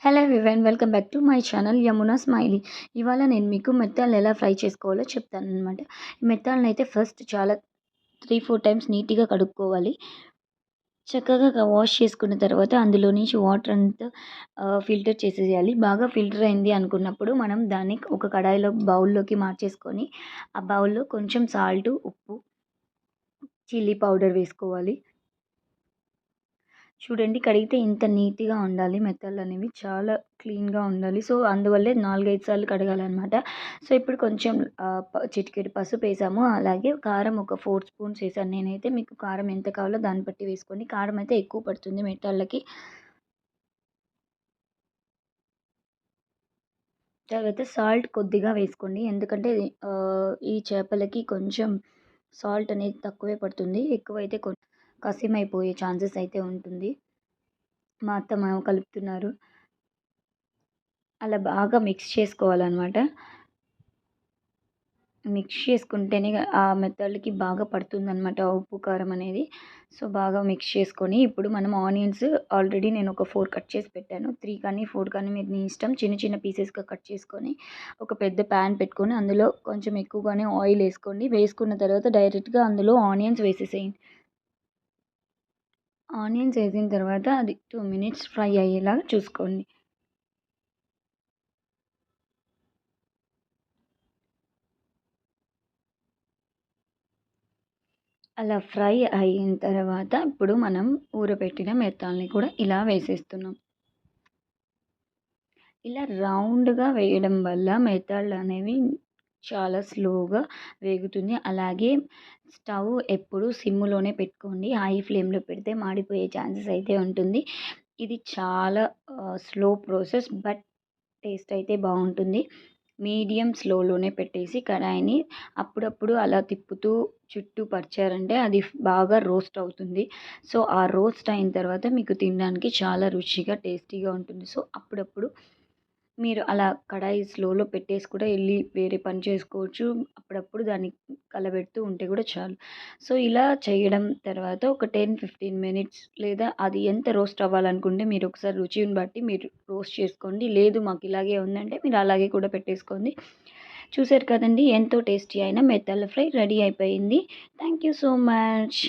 Hello everyone, welcome back to my channel Yamuna smiley. ఇవాళ నేను మీకు మెత్తాలను ఎలా ఫ్రై చేసుకోవాలో చెప్తానన్నమాట. ఈ మెత్తాలను అయితే ఫస్ట్ చాలా 3-4 టైమ్స్ నీట్గా కడుక్కోవాలి. చక్కగా వాష్ చేసుకున్న తర్వాత అందులో నుంచి వాటర్ అంతా ఫిల్టర్ చేసేయాలి. బాగా ఫిల్టర్ అయింది అనుకున్నప్పుడు మనం దాన్ని ఒక కడాయిలో బౌల్లోకి మార్చేసుకొని ఆ బౌల్లో కొంచెం సాల్ట్, ఉప్పు, చిల్లీ పౌడర్ వేసుకోవాలి. చూడండి, కడిగితే ఇంత నీట్‌గా ఉండాలి. మెత్తలనేవి చాలా క్లీన్‌గా ఉండాలి. సో, అందువల్లే 4, 5 సార్లు కడగాలనమాట. సో, ఇప్పుడు కొంచెం చిటికెడు పసుపేసాము. అలాగే కారం ఒక 4 స్పూన్స్ ఏసాను నేనైతే. మీకు కారం ఎంత కావాలో దాన్ని బట్టి వేసుకోండి. కారం అయితే ఎక్కువ పడుతుంది మెత్తళ్ళకి. తర్వాత సాల్ట్ కొద్దిగా వేసుకోండి. ఎందుకంటే ఈ చేపలకి కొంచెం సాల్ట్ అనేది తక్కువే పడుతుంది. ఎక్కువైతే కసిమైపోయే ఛాన్సెస్ అయితే ఉంటుంది. మా అత్తమ్మ కలుపుతున్నారు. అలా బాగా మిక్స్ చేసుకోవాలనమాట. మిక్స్ చేసుకుంటేనే ఆ మెత్తళ్ళకి బాగా పడుతుందనమాట ఉప్పు, కారం అనేది. సో, బాగా మిక్స్ చేసుకొని ఇప్పుడు మనం ఆనియన్స్ ఆల్రెడీ నేను ఒక 4 కట్ చేసి పెట్టాను. 3 కానీ 4 కానీ మీరు మీ ఇష్టం. చిన్న చిన్న పీసెస్‌గా కట్ చేసుకొని ఒక పెద్ద ప్యాన్ పెట్టుకొని అందులో కొంచెం ఎక్కువగానే ఆయిల్ ఏసుకోండి. వేసుకున్న తర్వాత డైరెక్ట్‌గా అందులో ఆనియన్స్ వేసేసేయండి. ఆనియన్స్ ఏసిన తర్వాత అది 2 మినిట్స్ ఫ్రై అయ్యేలాగా చూసుకోండి. అలా ఫ్రై అయిన తర్వాత ఇప్పుడు మనం ఊరబెట్టిన మెత్తాల్ని కూడా ఇలా వేసేస్తున్నాం. ఇలా రౌండ్‌గా వేయడం వల్ల మెత్తాళ్ళనేవి చాలా స్లోగా వేగుతుంది. అలాగే స్టవ్ ఎప్పుడు సిమ్‌లోనే పెట్టుకోండి. హై ఫ్లేమ్‌లో పెడితే మాడిపోయే ఛాన్సెస్ అయితే ఉంటుంది. ఇది చాలా స్లో ప్రాసెస్, బట్ టేస్ట్ అయితే బావుంటుంది. మీడియం స్లోలోనే పెట్టేసి కడాయిని అప్పుడప్పుడు అలా తిప్పుతూ చుట్టూ పరిచారంటే అది బాగా రోస్ట్ అవుతుంది. సో, ఆ రోస్ట్ అయిన తర్వాత మీకు తినడానికి చాలా రుచిగా, టేస్టీగా ఉంటుంది. సో, అప్పుడప్పుడు మీరు అలా కడాయి స్లోలో పెట్టేసి కూడా ఎళ్లి వేరే పని చేసుకోవచ్చు. అప్పుడప్పుడు దాన్ని కలబెడుతూ ఉంటే కూడా చాలు. సో, ఇలా చేయడం తర్వాత ఒక 10, 15 మినిట్స్ లేదా అది ఎంత రోస్ట్ అవ్వాలనుకుంటే మీరు ఒకసారి రుచిని బట్టి మీరు రోస్ట్ చేసుకోండి. లేదు మాకు ఇలాగే ఉందంటే మీరు అలాగే కూడా పెట్టేసుకోండి. చూసారు కదండీ! ఎంతో టేస్టీ అయిన మెత్తల ఫ్రై రెడీ అయిపోయింది. Thank you so much.